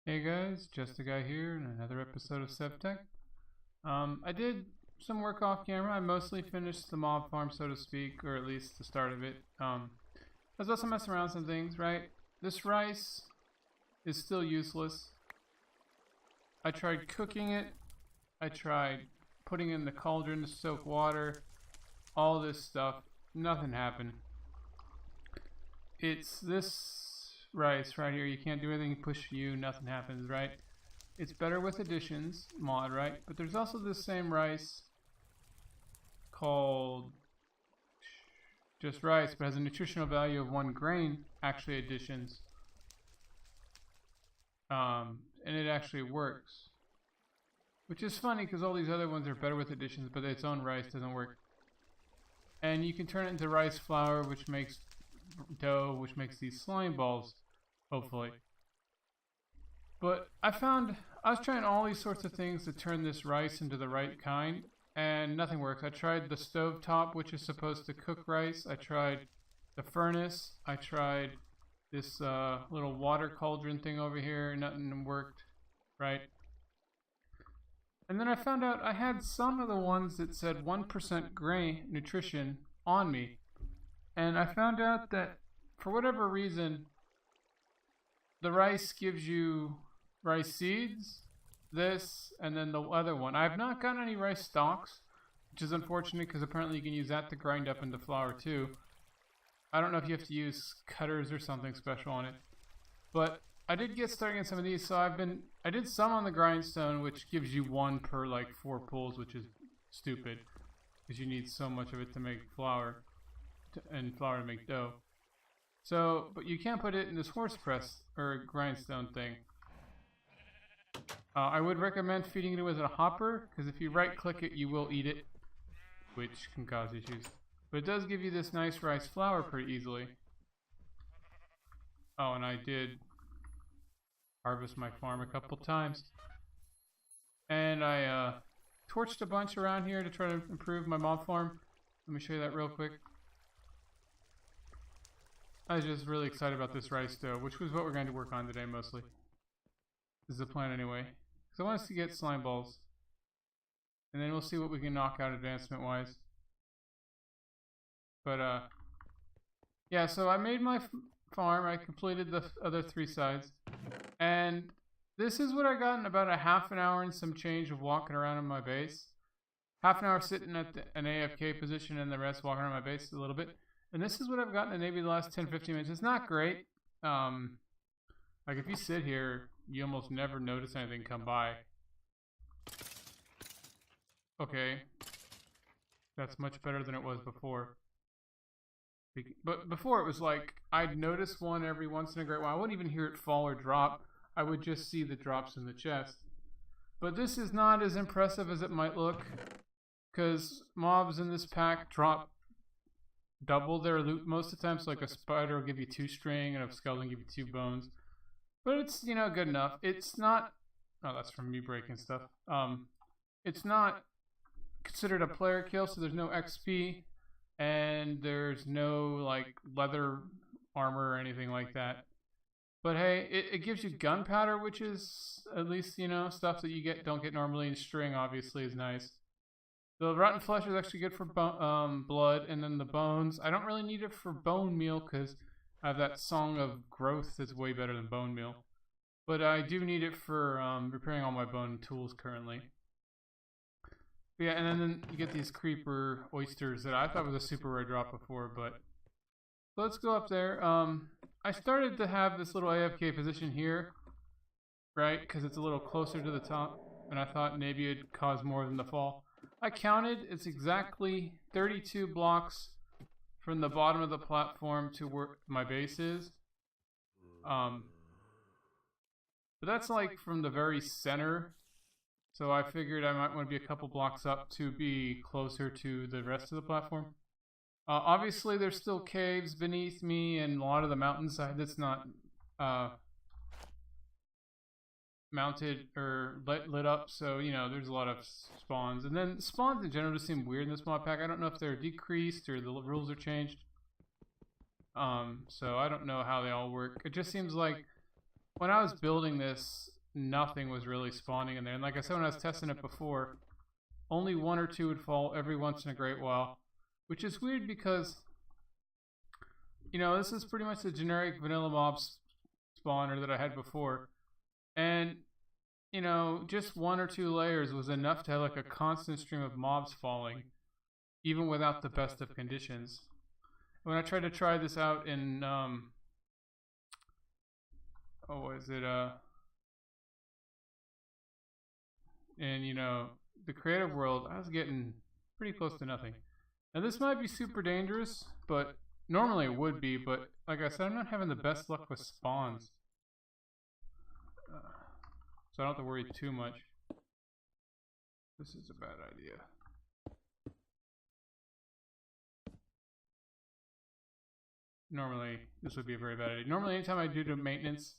Hey guys, just a guy here in another episode of Sevtech. I did some work off camera. I mostly finished the mob farm, so to speak, or at least the start of it. I was also messing around with some things, right? This rice is still useless. I tried cooking it. I tried putting it in the cauldron to soak water. All this stuff. Nothing happened. It's this rice right here. You can't do anything, push U, nothing happens, right? It's better with additions mod, right? But there's also this same rice called just rice, but has a nutritional value of 1 grain, actually additions. And it actually works. Which is funny because all these other ones are better with additions, but its own rice doesn't work. And you can turn it into rice flour, which makes dough, which makes these slime balls, hopefully. But I was trying all these sorts of things to turn this rice into the right kind, and nothing works. I tried the stove top, which is supposed to cook rice. I tried the furnace. I tried this little water cauldron thing over here. Nothing worked, right? And then I found out I had some of the ones that said 1% grain nutrition on me. And I found out that for whatever reason, the rice gives you rice seeds, this, and then the other one. I have not gotten any rice stalks, which is unfortunate because apparently you can use that to grind up into flour too. I don't know if you have to use cutters or something special on it. But I did get started on some of these, so I did some on the grindstone, which gives you 1 per like 4 pulls, which is stupid because you need so much of it to make flour and flour to make dough. So, but you can't put it in this horse press or grindstone thing. I would recommend feeding it with a hopper, because if you right click it you will eat it, which can cause issues. But it does give you this nice rice flour pretty easily. Oh, and I did harvest my farm a couple times. And I torched a bunch around here to try to improve my mob farm. Let me show you that real quick. I was just really excited about this rice dough, which was what we're going to work on today mostly. This is the plan anyway. So I want us to get slime balls. And then we'll see what we can knock out advancement wise. But yeah, so I made my farm. I completed the other 3 sides. And this is what I got in about a half an hour and some change of walking around in my base. Half an hour sitting at an AFK position and the rest walking around my base a little bit. And this is what I've gotten in maybe the last 10-15 minutes. It's not great. Like if you sit here, you almost never notice anything come by. Okay. That's much better than it was before. But before it was like, I'd notice one every once in a great while. I wouldn't even hear it fall or drop. I would just see the drops in the chest. But this is not as impressive as it might look, because mobs in this pack drop double their loot most of the time. So like a spider will give you 2 string and a skeleton give you 2 bones. But it's, you know, good enough. It's not, oh, that's from me breaking stuff. It's not considered a player kill, so there's no XP and there's no like leather armor or anything like that. But hey, it gives you gunpowder, which is at least, you know, stuff that you don't get normally, and string obviously is nice. The rotten flesh is actually good for blood, and then the bones. I don't really need it for bone meal because I have that Song of Growth that's way better than bone meal. But I do need it for repairing all my bone tools currently. But yeah, and then you get these creeper oysters that I thought was a super rare drop before, but so let's go up there. I started to have this little AFK position here, right? Because it's a little closer to the top, and I thought maybe it'd cause more than the fall. I counted, it's exactly 32 blocks from the bottom of the platform to where my base is. But that's like from the very center. So I figured I might want to be a couple blocks up to be closer to the rest of the platform. Obviously there's still caves beneath me and a lot of the mountainside that's not mounted or lit up, so you know there's a lot of spawns. And then spawns in general just seem weird in this mod pack. I don't know if they're decreased or the rules are changed. So I don't know how they all work. It just seems like when I was building this, nothing was really spawning in there. And like I said when I was testing it before, only 1 or 2 would fall every once in a great while, which is weird because, you know, this is pretty much the generic vanilla mob spawner that I had before. And, you know, just 1 or 2 layers was enough to have like a constant stream of mobs falling, even without the best of conditions. When I tried to try this out in, in, you know, the creative world, I was getting pretty close to nothing. Now this might be super dangerous, but normally it would be, but like I said, I'm not having the best luck with spawns. So I don't have to worry too much. This is a bad idea. Normally, this would be a very bad idea. Normally, anytime I do the maintenance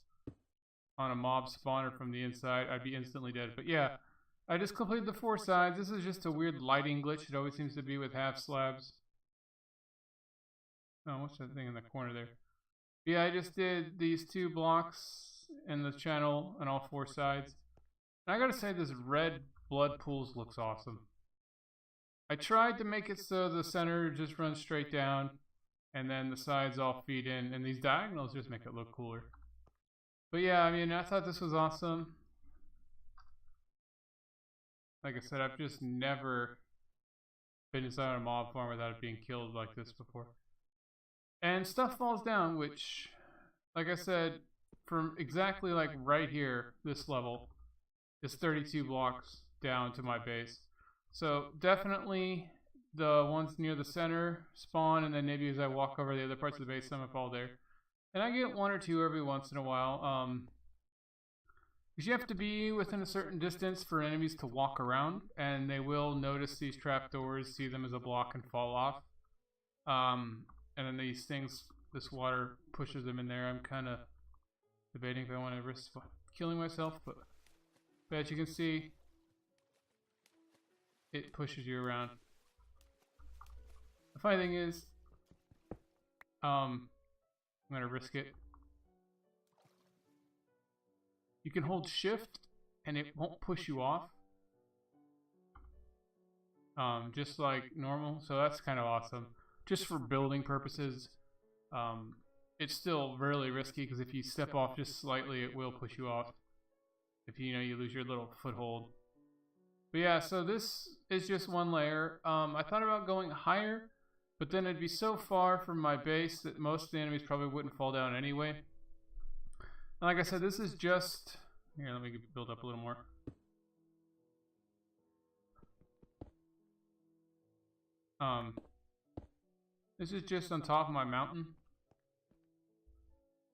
on a mob spawner from the inside, I'd be instantly dead. But yeah, I just completed the 4 sides. This is just a weird lighting glitch. It always seems to be with half slabs. Oh, what's that thing in the corner there? Yeah, I just did these 2 blocks in the channel on all 4 sides. And I gotta say, this red blood pools looks awesome. I tried to make it so the center just runs straight down, and then the sides all feed in, and these diagonals just make it look cooler. But yeah, I mean, I thought this was awesome. Like I said, I've just never been inside a mob farm without it being killed like this before. And stuff falls down, which, like I said, from exactly like right here, this level, is 32 blocks down to my base. So definitely the ones near the center spawn, and then maybe as I walk over the other parts of the base, some will fall there. And I get 1 or 2 every once in a while. Because you have to be within a certain distance for enemies to walk around, and they will notice these trapdoors, see them as a block, and fall off. And then these things, this water pushes them in there. I'm kind of debating if I want to risk killing myself, but as you can see, it pushes you around. The funny thing is, I'm going to risk it. You can hold shift and it won't push you off. Just like normal, so that's kind of awesome. Just for building purposes, it's still really risky because if you step off just slightly, it will push you off. If you lose your little foothold. But yeah, so this is just 1 layer. I thought about going higher, but then it'd be so far from my base that most of the enemies probably wouldn't fall down anyway. And like I said, this is just... Here, let me build up a little more. This is just on top of my mountain.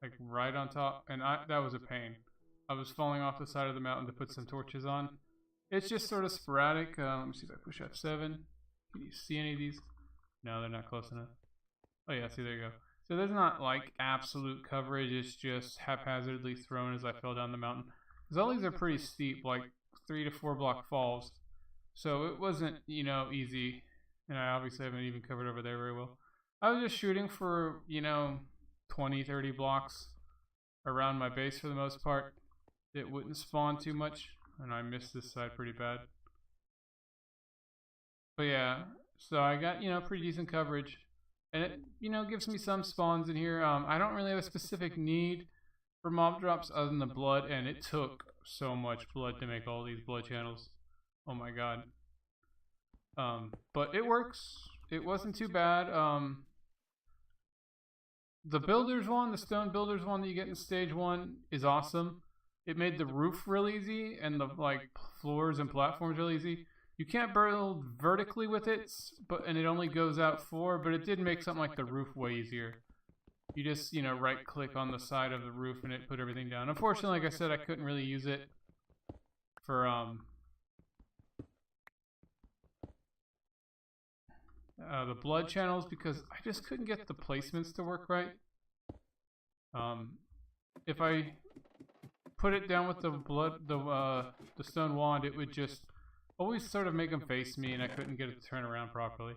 Like right on top. And that was a pain. I was falling off the side of the mountain to put some torches on. It's just sort of sporadic. Let me see if I push F7. Can you see any of these? No, they're not close enough. Oh yeah, see, there you go. So there's not like absolute coverage. It's just haphazardly thrown as I fell down the mountain. Because all these are pretty steep, like 3 to 4 block falls. So it wasn't, easy. And I obviously haven't even covered over there very well. I was just shooting for, 20, 30 blocks around my base for the most part. It wouldn't spawn too much, and I missed this side pretty bad. But yeah, so I got, pretty decent coverage. And it, gives me some spawns in here. I don't really have a specific need for mob drops other than the blood, and it took so much blood to make all these blood channels. Oh my god. But it works. It wasn't too bad. The builders one, the stone builders one that you get in stage 1 is awesome. It made the roof real easy and the floors and platforms real easy. You can't build vertically with it, and it only goes out 4, but it did make something like the roof way easier. You just, right click on the side of the roof and it put everything down. Unfortunately, like I said, I couldn't really use it for the blood channels because I just couldn't get the placements to work right. If I put it down with the stone wand, it would just always sort of make them face me, and I couldn't get it to turn around properly.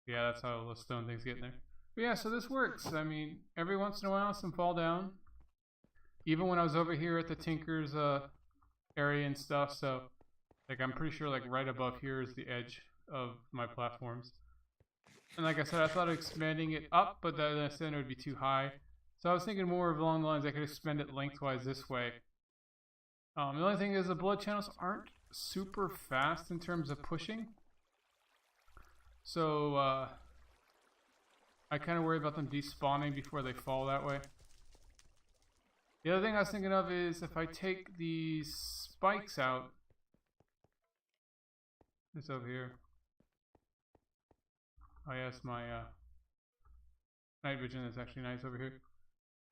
Yeah, that's how the stone things get in there. But yeah, so this works. I mean, every once in a while, some fall down. even when I was over here at the Tinker's area and stuff. So like I'm pretty sure like right above here is the edge of my platforms. And like I said, I thought of expanding it up, but then I said it would be too high. So I was thinking more along the lines I could expand it lengthwise this way. The only thing is the blood channels aren't super fast in terms of pushing. So I kind of worry about them despawning before they fall that way. The other thing I was thinking of is if I take these spikes out. This over here. Oh yes, my night vision is actually nice over here.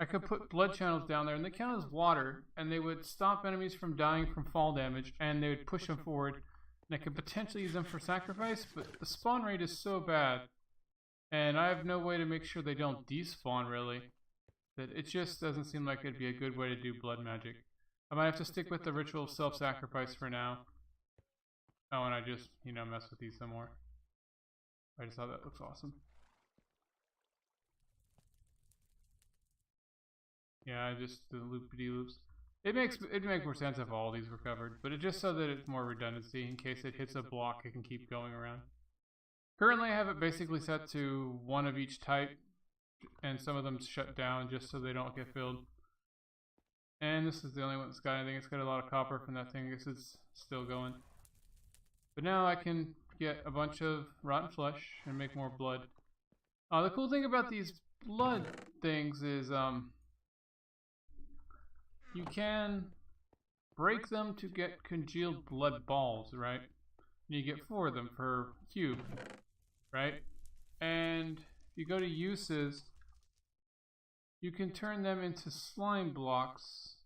I could put blood channels down there, and they count as water, and they would stop enemies from dying from fall damage, and they would push them forward, and I could potentially use them for sacrifice, but the spawn rate is so bad, and I have no way to make sure they don't despawn, really, that it just doesn't seem like it'd be a good way to do blood magic. I might have to stick with the ritual of self-sacrifice for now. Oh, and I just, mess with these some more. I just thought that looks awesome. Yeah, just the loop-de-loops. It'd make more sense if all these were covered, but it's just so that it's more redundancy in case it hits a block, it can keep going around. Currently, I have it basically set to one of each type, and some of them shut down just so they don't get filled. And this is the only one that's got anything. It's got a lot of copper from that thing. This is still going. But now I can get a bunch of rotten flesh and make more blood. The cool thing about these blood things is you can break them to get congealed blood balls, right? And you get 4 of them per cube, right? And if you go to uses, you can turn them into slime blocks,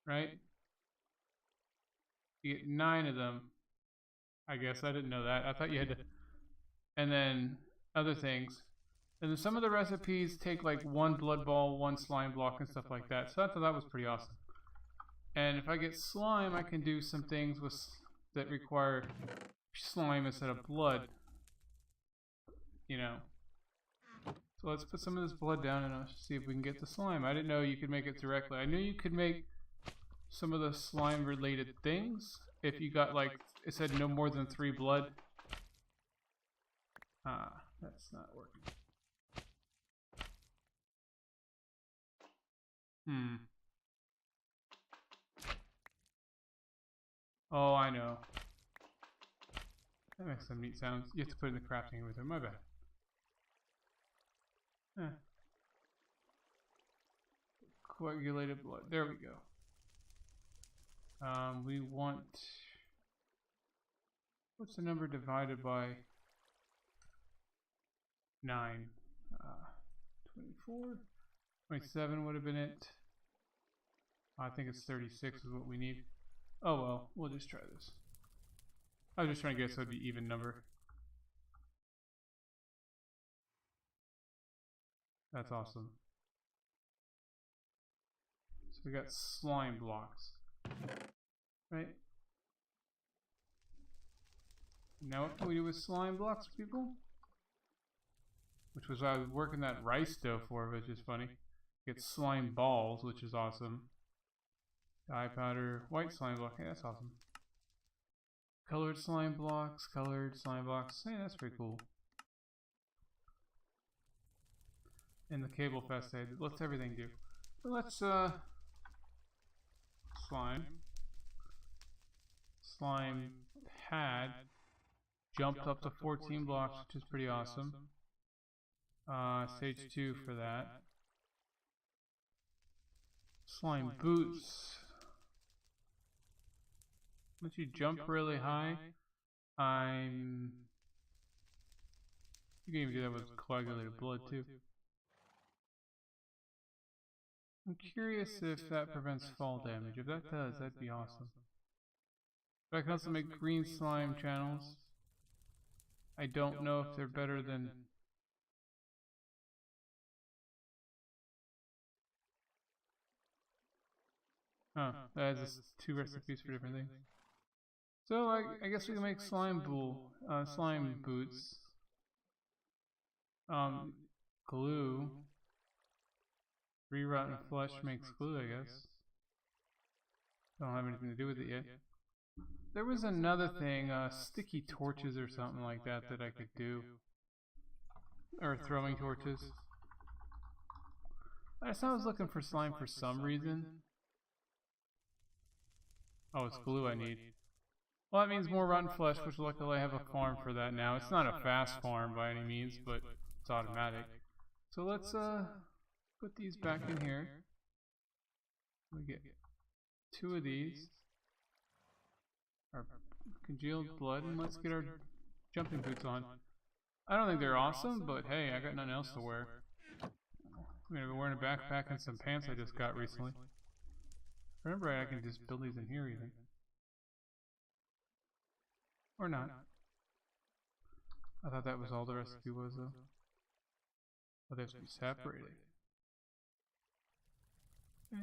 right? You get 9 of them. I guess I didn't know that. I thought you had to. And then other things. And then some of the recipes take like 1 blood ball, 1 slime block, and stuff like that. So I thought that was pretty awesome. And if I get slime, I can do some things with that require slime instead of blood. So let's put some of this blood down and see if we can get the slime. I didn't know you could make it directly. I knew you could make some of the slime related things if you got like, it said no more than 3 blood. That's not working. Oh, I know. That makes some neat sounds. You have to put in the crafting inventory. My bad. Coagulated blood. There we go. We want... What's the number divided by 9? 24? 27 would have been it. I think it's 36 is what we need. Oh well, we'll just try this. I was just trying to guess so it'd be even number. That's awesome. So we got slime blocks. Right? Now what can we do with slime blocks, people? Which was what I was working that rice dough for, which is funny. Get slime balls, which is awesome. Dye powder, white slime block. Hey, that's awesome. Colored slime blocks, colored slime blocks. Hey, that's pretty cool. And the cable fest aid. Let's everything do. So let's slime. Slime pad jumped up to 14 blocks, which is pretty awesome. Stage 2 for that. Slime boots. Once you jump really high, you can even do that with coagulated blood too. I'm curious if that prevents fall damage. If that does, that'd be awesome. But I can also make green slime channels. I don't know if they're better than... Oh, that has 2 recipes for different things. So I guess we can make slime boots. Glue. 3 rotten flesh makes glue, I guess. Don't have anything to do with it yet. There was another thing, sticky torches or something like that that I could do. Or throwing torches. I was looking for slime for some reason. Oh, it's glue I need. Well, that means more rotten flesh, which luckily I have a farm for that now. It's not a fast farm by any means, but it's automatic. So let's put these back in here. We get 2 of these. Our congealed blood, and let's get our jumping boots on. I don't think they're awesome, but hey, I got nothing else to wear. I'm gonna be wearing a backpack and some pants I just got recently. Remember, I can just build these in here even. Or not. I thought that was all the recipe was though. Oh, they have to be separated. Okay.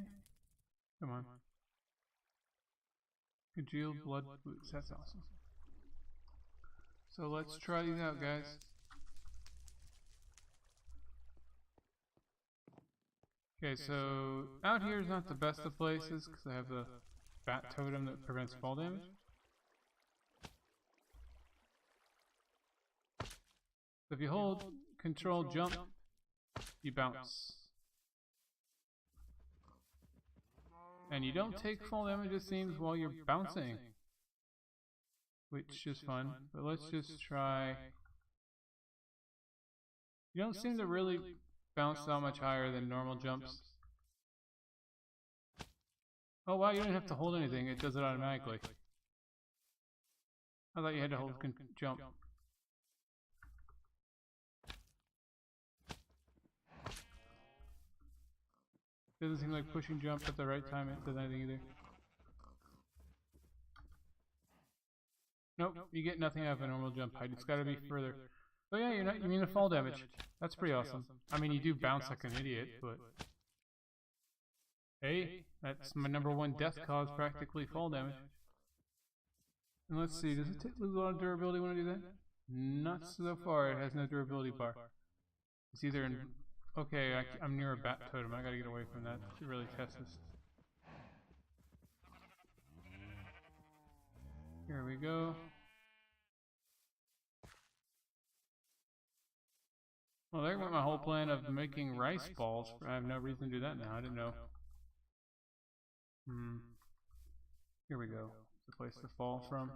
Come on. Congealed blood boots, that's awesome. So let's try these out, guys. Okay, so out here is not the best of places because I have the bat totem that prevents fall damage. So if you hold control jump, you bounce. And you don't take fall damage, it seems, while you're bouncing. Which is fun, but let's just try. You don't seem to really bounce that much higher than normal jumps. Oh wow, you don't have to hold anything, it does it automatically. I thought you had to hold jump. Doesn't seem like pushing jump at the right time it does anything either. Nope, you get nothing out of a normal jump height. It's gotta be further. Oh yeah, you mean the fall damage. That's pretty awesome. I mean, you do bounce like an idiot, but... Hey, that's my #1 death cause, practically fall damage. And let's see, does it lose a lot of durability when I do that? Not so far, it has no durability bar. It's either in... Okay, I'm near a bat totem, I gotta get away from that to really test this. Here we go. Well, there went my whole plan of making rice balls. I have no reason to do that now, I didn't know. Here we go. It's a place to fall from.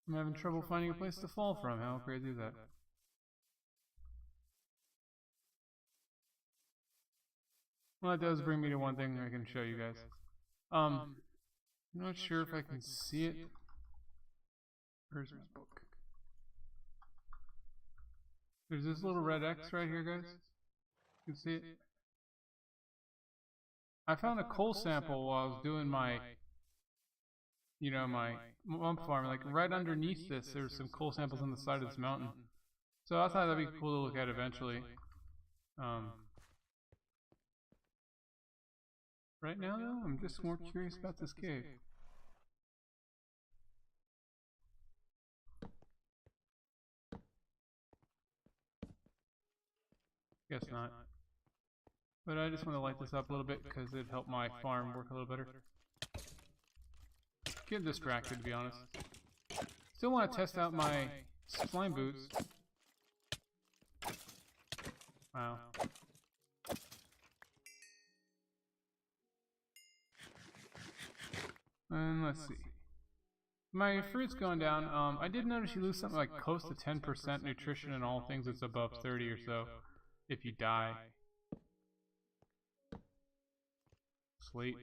I'm having trouble finding a place to fall from. How crazy is that? Well, that does bring me to one thing I can show you guys. I'm not sure if I can see it. Where's my book? There's this little red X right here, guys. You can see it. I found a coal sample while I was doing my, my lump farm. Like right underneath this, there's some coal samples on the side of this mountain. So I thought that'd be cool to look at eventually. Right now, though, I'm just more curious about this cave. Guess not. But I just want to light this up a little bit because it'd help my farm work a little better. Get distracted, to be honest. Still want to test out my slime boots. Wow. And let's see. My fruit's going down. I did notice you lose something like close to 10% nutrition in all things that's above 30 or so if you die. Sweet.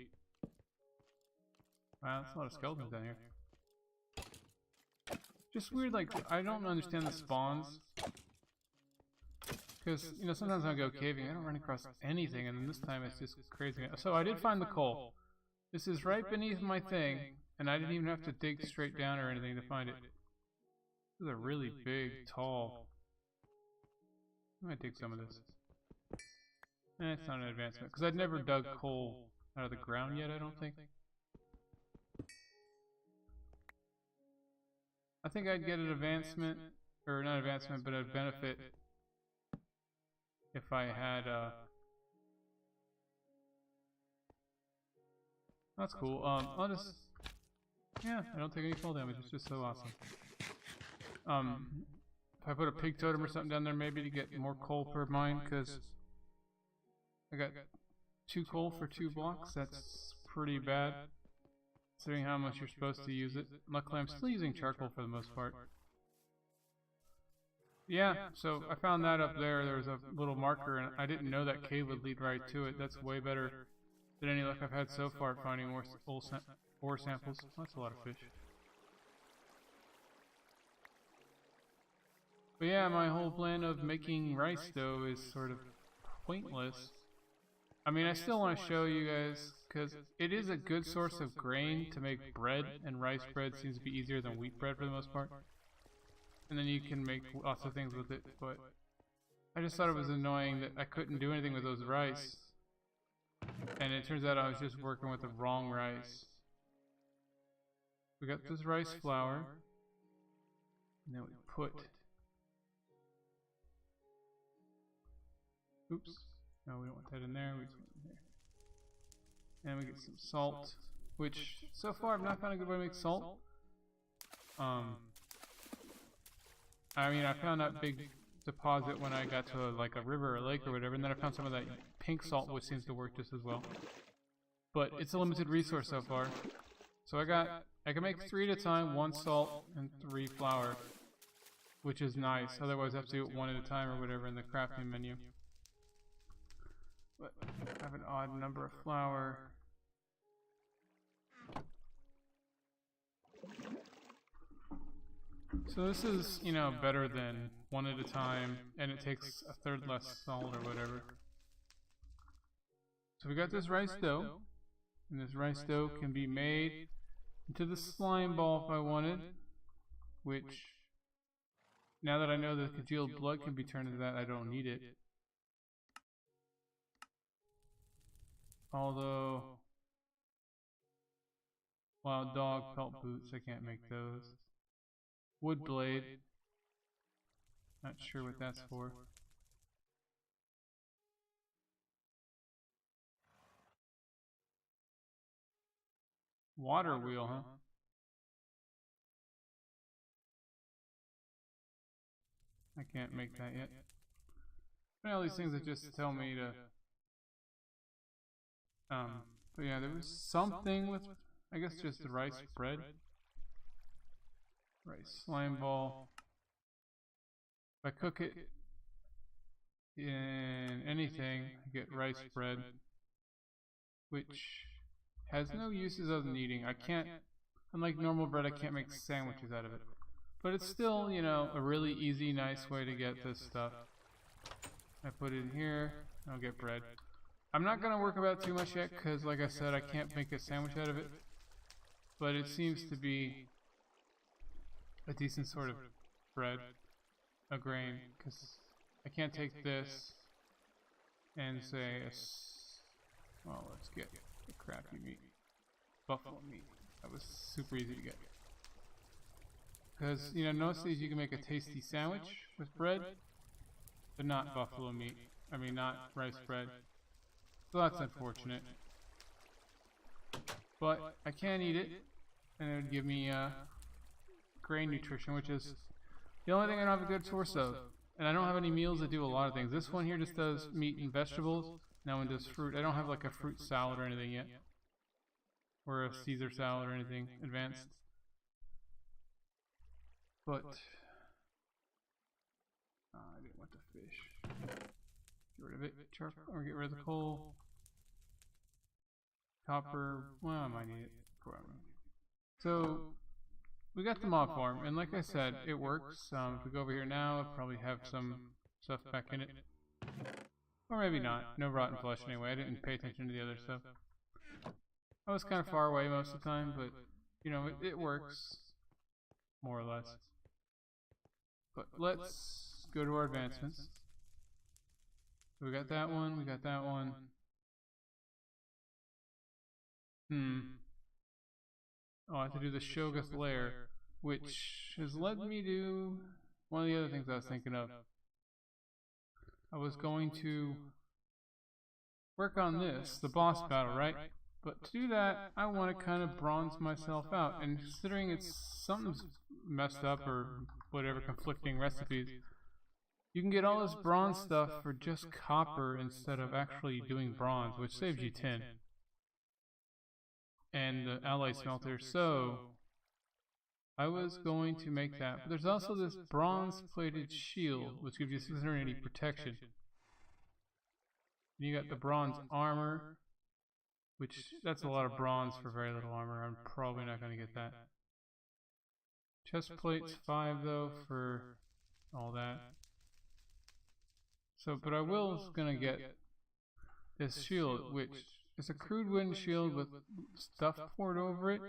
Wow, that's a lot of skeletons down here. Just weird, like, I don't understand the spawns. Because, sometimes when I go caving, I don't run across anything, and then this time it's just crazy. So I did find the coal. This is right beneath my thing, and I didn't even have to dig straight down or anything to find it. This is a really big, tall... I might dig some of this. It's not an advancement, because I'd never dug coal out of the ground yet, I don't think. I think I'd get an advancement, or not advancement, but a benefit if I had that's cool. I'll just, yeah, I don't take any fall damage. It's just so awesome. If I put a pig totem or something down there, maybe to get more coal per mine, because I got 2 coal for 2 blocks. That's pretty bad, considering how much you're supposed to use it. Luckily, I'm still using charcoal for the most part. Yeah, so I found that up there. There was a little marker, and I didn't know that cave would lead right to it. That's way better than any luck I've had so far finding ore samples. That's a lot of fish. But yeah, my whole plan of making rice dough is sort of pointless. I mean, I still want to show you guys, because it is a good source of grain to make bread, and rice bread seems to be easier than wheat bread for the most part. And then you can make lots of things with it, but I just thought it was annoying that I couldn't do anything with those rice. And it turns out I was just working with the wrong rice. We got this rice flour, and then we put... Oops. No, we don't want that in there. We just want it in there. And we get some salt, which so far I've not found a good way to make salt. I mean, I found that big deposit when I got to like a river or lake or whatever, and then I found some of that pink salt, which seems to work just as well. But it's a limited resource so far. So I can make 3 at a time, 1 salt and 3 flour, which is nice. Otherwise I have to do it 1 at a time or whatever in the crafting menu. But I have an odd number of flour. So this is, you know, better than 1 at a time, and it takes a third less salt or whatever. So we got this rice dough, and this rice dough can be made into the slime ball if I wanted, which, now that I know that congealed blood can be turned into that, I don't need it. Although, wild dog pelt boots, I can't make those. Wood blade, not sure what that's for. Water wheel, huh? I can't make that yet. All these things that just tell me to but yeah, there was something with, I guess, just the rice bread. Rice slime ball. If I cook it in anything, I get rice bread, which has no uses other than eating. I can't, unlike normal bread, I can't make sandwiches out of it. But it's still, you know, a really easy, nice way to get this stuff. I put it in here, I'll get bread. I'm not going to work about too much yet, because like I said, I can't make a sandwich out of it. But it seems to be a decent sort of bread, a grain, because I can't take this and say, well, let's get the crappy meat, buffalo meat. That was super easy to get. Because, you know, notice these, you can make a tasty sandwich with bread, but not buffalo meat. I mean, not rice bread. So that's unfortunate. But I can eat it, and it would give me grain nutrition, which is the only thing I don't have a good source of. And I don't have any meals that do a lot of things. This one here just does meat and vegetables. That one does fruit. I don't have like a fruit salad or anything yet. Or a Caesar salad or anything advanced. But I didn't want the fish. Get rid of it. Or get rid of the coal. Copper. Well, I might need it. So we got the mob farm, and like I said, it works. If we go over here now, it'll probably have some stuff back in it. Or maybe not. No rotten flesh anyway. I didn't pay attention to the other stuff. I was kind of far away most of the time, but, you know, it works. More or less. But let's go to our advancements. So we got that one, we got that one. Oh, I have to do the Shogoloth lair. which has led me to one of the other things I was thinking of. I was going to work on this, the boss battle, right? But to do that, I want to kind of bronze myself out. And considering something's messed up or whatever, conflicting recipes, you can get all this bronze stuff for just copper instead of actually doing bronze, which saves you 10. And the alloy smelter, so I was going to make that. But there's also this bronze plated shield, which gives you 680 protection. And you got the bronze armor, which that's a lot of bronze for very little armor. I'm probably not going to get that. Chest plate's 5 though for all that. So, but I was going to get this shield, which is a crude wooden shield with stuff poured over it.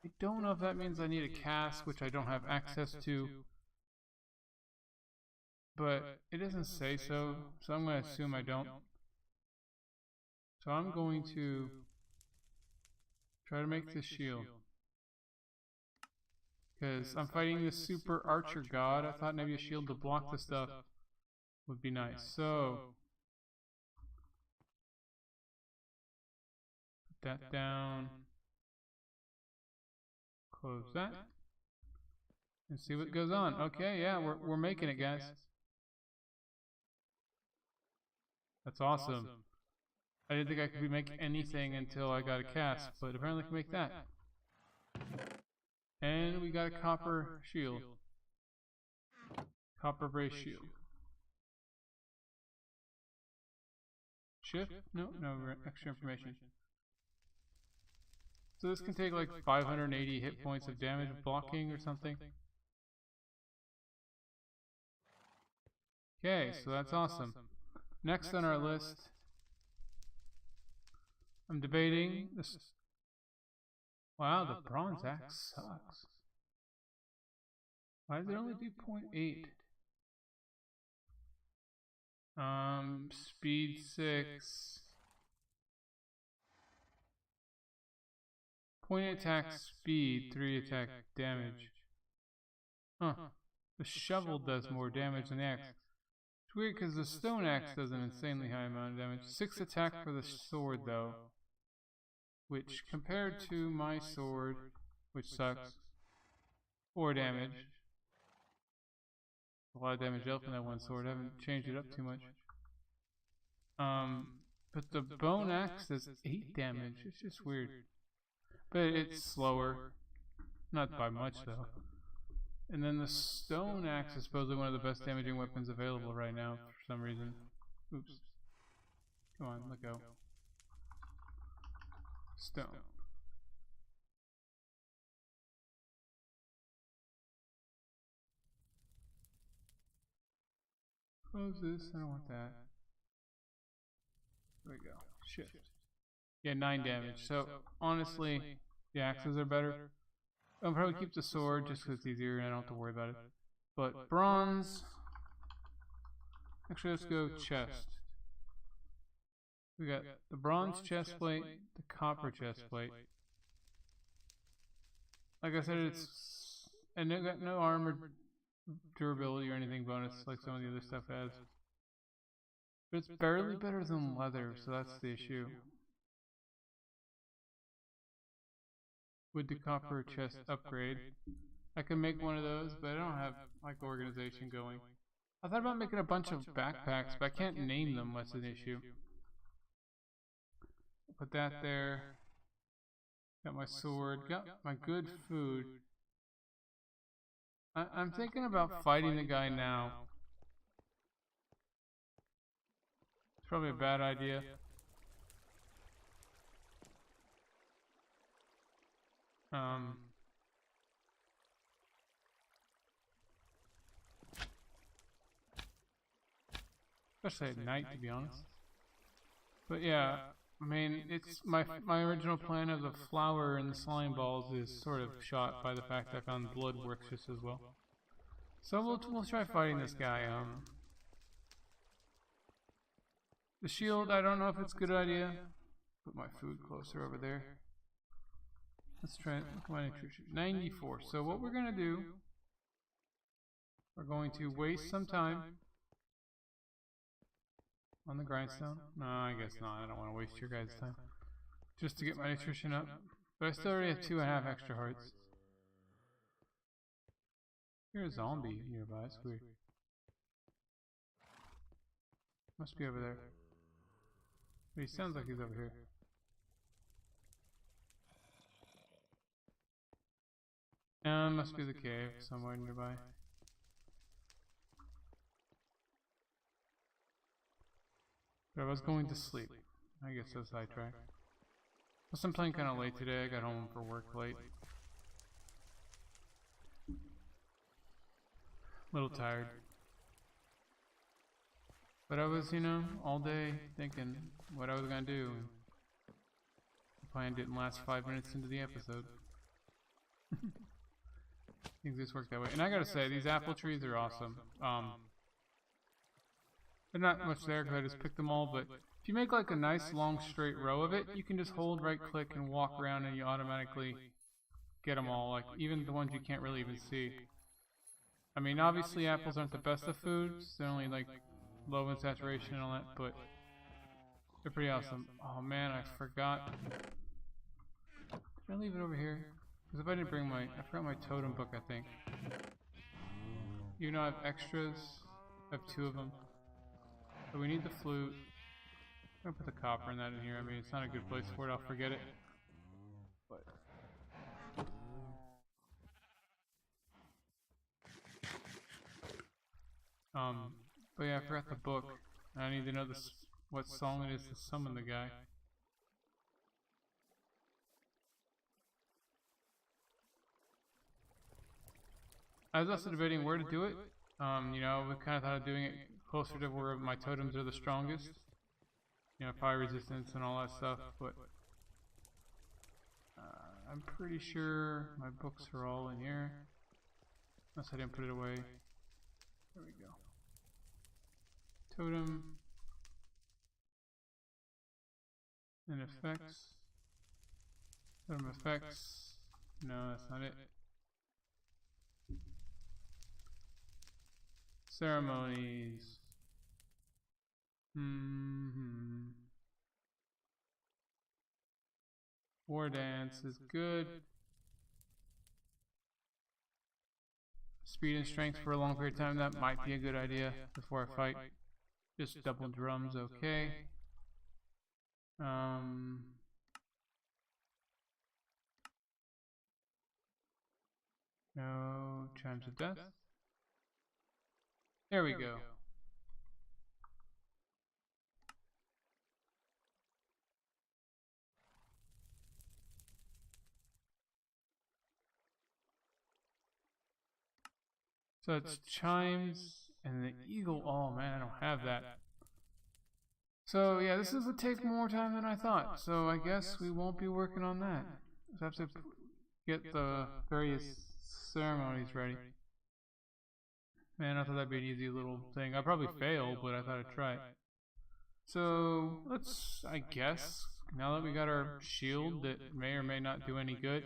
I don't know if that means I need a cast, which I don't have access to. But it doesn't say so, so I'm going to assume I don't. So I'm going to try to make this shield. Because I'm fighting this super archer god. I thought maybe a shield to block the stuff would be nice. So put that down. Close that. And see what goes on. Okay, yeah, we're making it, guys. That's awesome. I didn't think I could make anything until I got a cast, but apparently I can make that. And we got a copper shield. Copper brace shield. Shift? No, extra information. So this can take like 580 hit points of damage blocking or something. Okay, so that's awesome. Next on our list, I'm debating this. Wow, the bronze axe sucks. Why does it only do 0.8? Speed 6. Point attack speed, 3 attack damage. Huh. The shovel does more damage than the axe. It's weird because the stone axe does an insanely high amount of damage. 6 attack for the sword though. Which compared to my sword, which sucks, 4 damage. A lot of damage dealt from that one sword. I haven't changed it up too much. But the bone axe does 8 damage. It's just weird. But it's slower. Not by much though. And then the stone axe is supposedly one of the best damaging weapons available right now for some reason. Oops. Come on, let go. Stone. Close this. I don't want that. There we go. Shift. Yeah, 9 damage. So honestly, the axes are better. I'll probably keep the sword just because it's easier and I don't have to worry about it. But bronze. Actually, let's go chest. We got the bronze chest plate, the copper chest plate. Like I said, it's and it got no armor durability or anything bonus like some of the other stuff has. But it's barely better than leather, so that's the issue. Wood to copper chest upgrade. I can make one of those, but I don't have like organization going. I thought about making a bunch of backpacks, but I can't name them. That's an issue. Put that there. Got my sword. Got my good food. I'm thinking about fighting the guy now. It's probably a bad idea. Especially at night, to be honest. But yeah, I mean, it's my original plan of the flower and the slime balls is sort of shot by the fact I found blood works just as well. So we'll try fighting this guy. The shield, I don't know if it's a good idea. Put my food closer over there. Let's try it. Look at my nutrition. 94. So what we're going to do, we're going to waste some time on the grindstone. No, I guess not. I don't want to waste your guys' time. Just to get my nutrition up. But I still already have 2.5 extra hearts. Here's a zombie nearby. It's weird. Must be over there. But he sounds like he's over here. Must be the cave somewhere nearby. But I was going to sleep. I guess that's sidetracked. Plus I'm playing kind of late today. I got home for work late. A little tired. But I was, you know, all day thinking what I was going to do. The plan didn't last 5 minutes into the episode. Things just work that way. And I gotta say, these apple trees are awesome. They're not much there because I just picked them all, but if you make like a nice long straight row of it, you can just hold right click and walk around and you automatically get them all, like even the ones you can't really even see. I mean, obviously apples aren't the best of foods, they're only like low in saturation and all that, but they're pretty awesome. Oh man, I forgot. Did I leave it over here? Because if I didn't bring I forgot my totem book, I think. Even though I have extras, I have 2 of them. So we need the flute. I'm gonna put the copper in that in here. I mean, it's not a good place for it, I'll forget it. But yeah, I forgot the book. I need to know what song it is to summon the guy. I was also debating where to do it. You know, we kind of thought of doing it closer to where my totems are the strongest. You know, fire resistance and all that stuff, but I'm pretty sure my books are all in here. Unless I didn't put it away. There we go. Totem. And effects. Totem effects. No, that's not it. Ceremonies. War dance is good. Speed and strength for a long period of time, that might be a good idea before I fight. Just double drums, okay. No chimes of death. There we go. So it's chimes and the eagle. Oh man, I don't have that. So yeah, this will take more time than I thought. So I guess we won't be working on that. I have to get the various ceremonies ready. Man, I thought that'd be an easy little thing. I probably failed, but I thought I'd try it. So let's, I guess, now that we got our shield that may or may not do any good,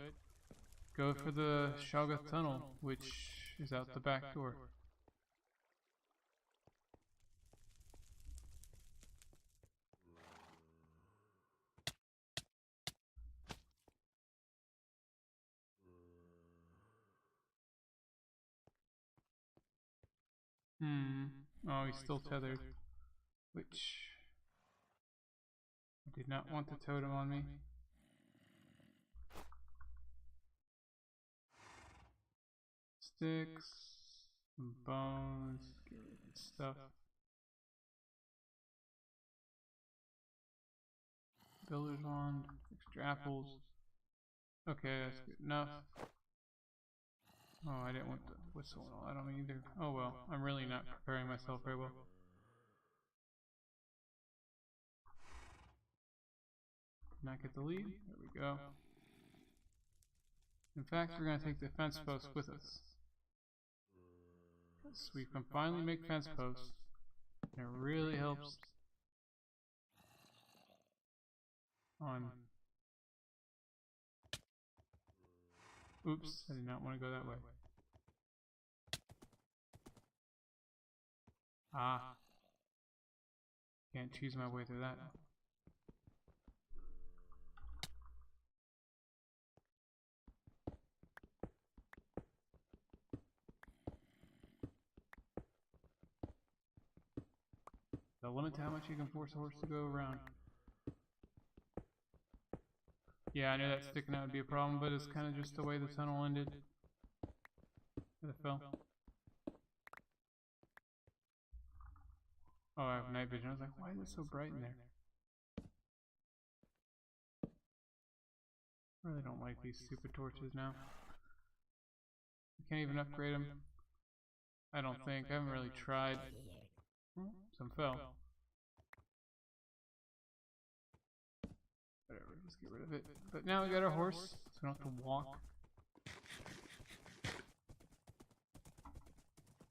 go for the Shogoloth tunnel, which is out the back door. Oh, he's still tethered, which I did not want the totem on me. Sticks, some bones, get rid of stuff. Builder's wand, extra apples. Okay, that's good enough. Oh, I didn't want the whistle and all that on me either. Oh well, I'm really not preparing myself very well. Not get the lead. There we go. In fact, we're going to take the fence post with us. So we can finally make fence posts. And it really helps on Oops, I did not want to go that way. Ah. Can't choose my way through that. They'll limit to how much you can force a horse to go around. Yeah, I knew that sticking out would be a problem, but it's kind of just the way the tunnel ended. It fell. Oh, I have night vision. I was like, why is it so bright in there? I really don't like these stupid torches now. You can't even upgrade them. I don't think. I haven't really tried. Some fell. Whatever, just get rid of it. But now we got our horse, so we don't have to walk.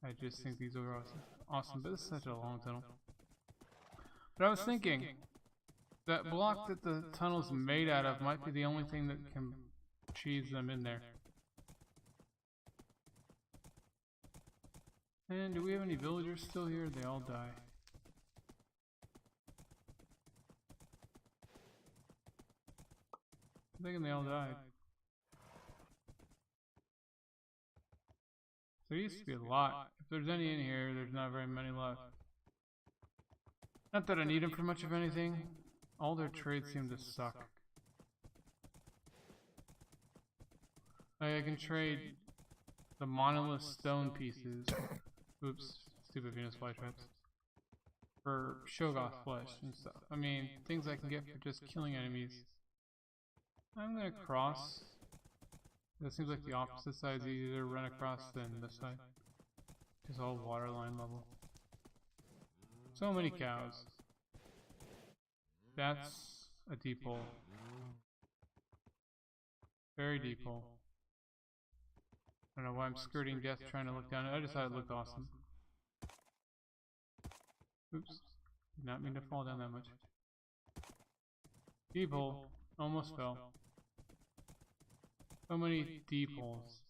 I just think these are awesome, but this is such a long tunnel. But I was thinking, that block that the tunnel's made out of might be the only thing that can cheese them in there. And do we have any villagers still here? They all die. I'm thinking they all died. There used to be a lot. If there's any in here, there's not very many left. Not that I need them for much of anything. All their trades seem to suck. Like I can trade the monolith stone pieces. Oops, stupid Venus flytraps. For Shogoloth flesh and stuff. I mean, things I can get for just killing enemies. I'm gonna cross. That seems like the opposite side is easier to run across than this side. It's all waterline level. So many cows. That's a deep hole. Very deep hole. I don't know why I'm skirting death trying to look down. I decided it looked awesome. Oops. Did not mean to fall down that much. Deep hole. Almost fell. So many deep holes.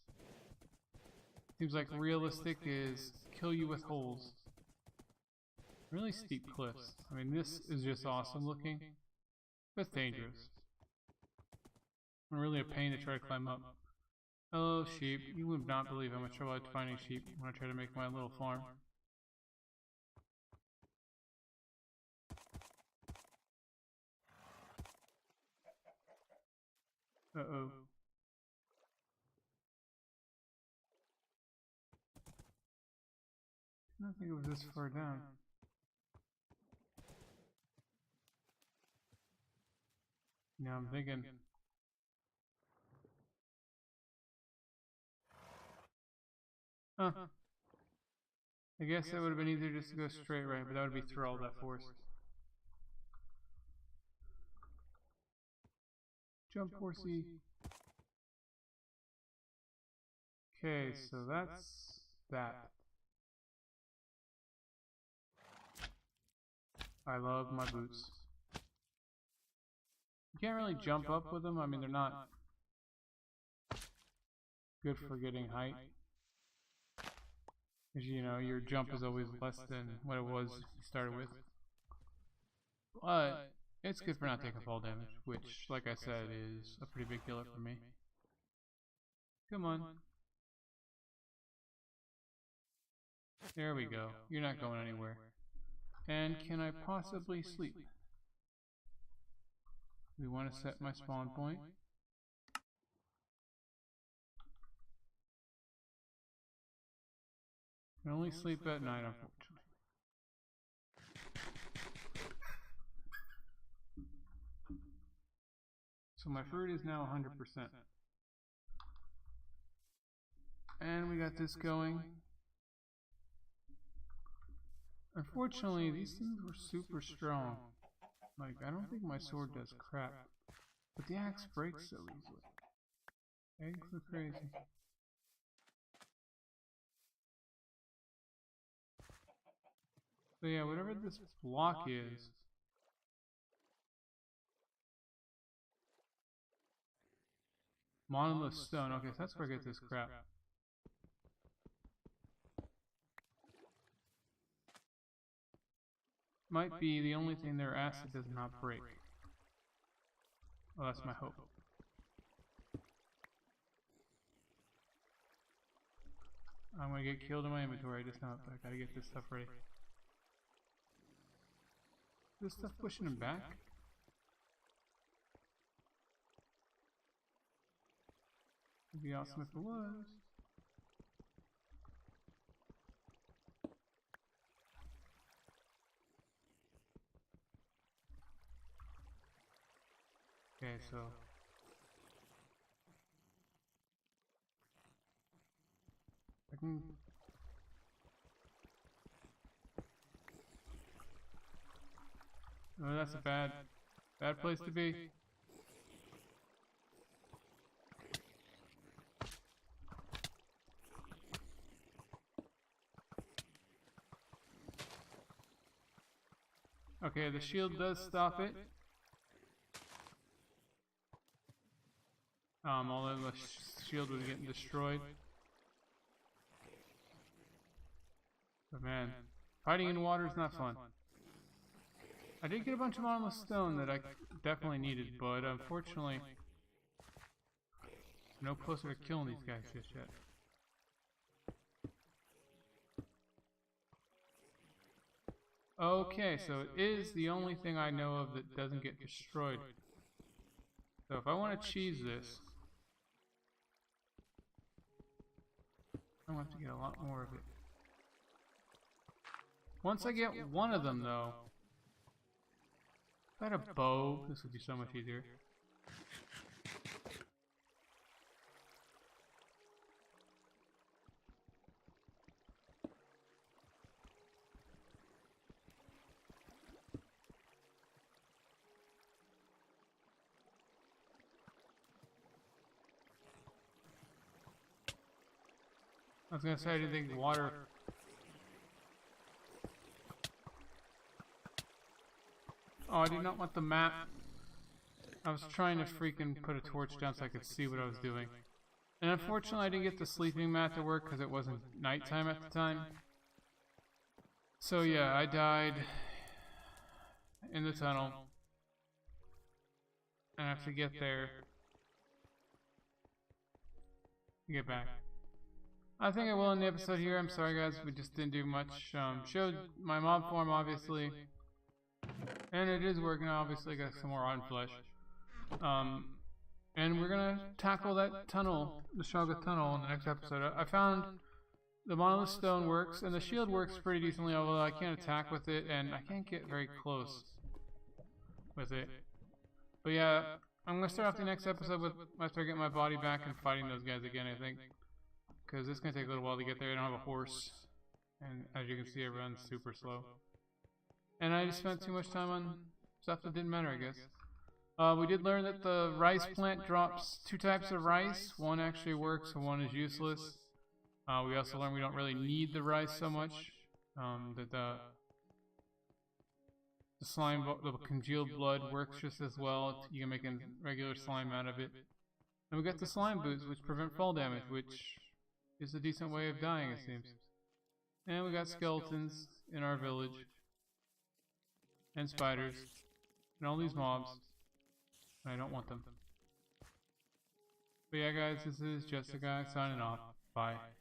Seems like realistic is kill you with holes. Really steep cliffs. I mean, this is just awesome looking, but dangerous. And really a pain to try to climb up. Hello, sheep. You would not believe how much trouble I had finding sheep when I try to make my little farm. Uh-oh. I don't think it was this far down. Now I'm thinking. Huh. I guess it would have been easier just to go straight right, but that would be through all that force. Jump, horsey. Okay, so that's that. I love my boots. You can't really jump up with them. I mean, they're not good for getting height. Because, you know, your jump is always less than what it was you started with. But it's good for not taking fall damage, which, like I said, is a pretty big killer for me. Come on. There we go. You're not going anywhere. And can I possibly sleep? We want to set my spawn point. I can only sleep at night, unfortunately. So my fruit is now 100%. And we got this going. Unfortunately, these things were super strong. Like, I don't think my sword does crap. But the axe breaks so easily. Eggs are crazy. So yeah, whatever this block is, Monolith stone. Okay, so that's where I get this crap. Might be the only thing their acid does not break. Well, that's my hope. I'm gonna get killed in my inventory. I just know it, but I gotta get this stuff ready. Is this stuff pushing him back? It'd be awesome if it was. Okay, so I can. Oh, that's a bad place to be. Okay, the shield does stop it. Although the shield was getting destroyed. But man, fighting in water is not fun. I did get a bunch of monolith stone that I definitely needed, but unfortunately, I'm no closer to killing these guys just yet. Okay, so it is the only thing I know of that doesn't get destroyed. So if I want to cheese this, I'm going to have to get a lot more of it. Once I get one of them, though, if I had a bow, this would be so much easier. I was gonna say I didn't think water. Oh, I did not want the map. I was trying to freaking put a torch down so I could see what I was doing. And unfortunately I didn't get the sleeping mat to work because it wasn't nighttime at the time. So yeah, I died in the tunnel. And I have to get there to get back. I think I will end the episode here. I'm sorry guys, we just didn't do much. Showed my mob farm obviously. And it is working obviously, got some more rotten flesh. And we're gonna tackle that tunnel, the Shogoloth tunnel in the next episode. I found the monolith stone works and the shield works pretty decently, although I can't attack with it and I can't get very close with it. But yeah, I'm gonna start off the next episode with after I get my body back and fighting those guys again, I think. Because it's going to take a little while to get there. I don't have a horse. And as you can see, it runs super slow. And I just spent too much time on stuff that didn't matter, I guess. We did learn that the rice plant drops 2 types of rice. One actually works and one is useless. We also learned we don't really need the rice so much. That the slime, the congealed blood works just as well. You can make a regular slime out of it. And we got the slime boots, which prevent fall damage, which is a decent way of dying, it seems. And we got skeletons in our village. And spiders. And all these mobs. And I don't want them. But yeah guys, this is Justa signing off. Bye.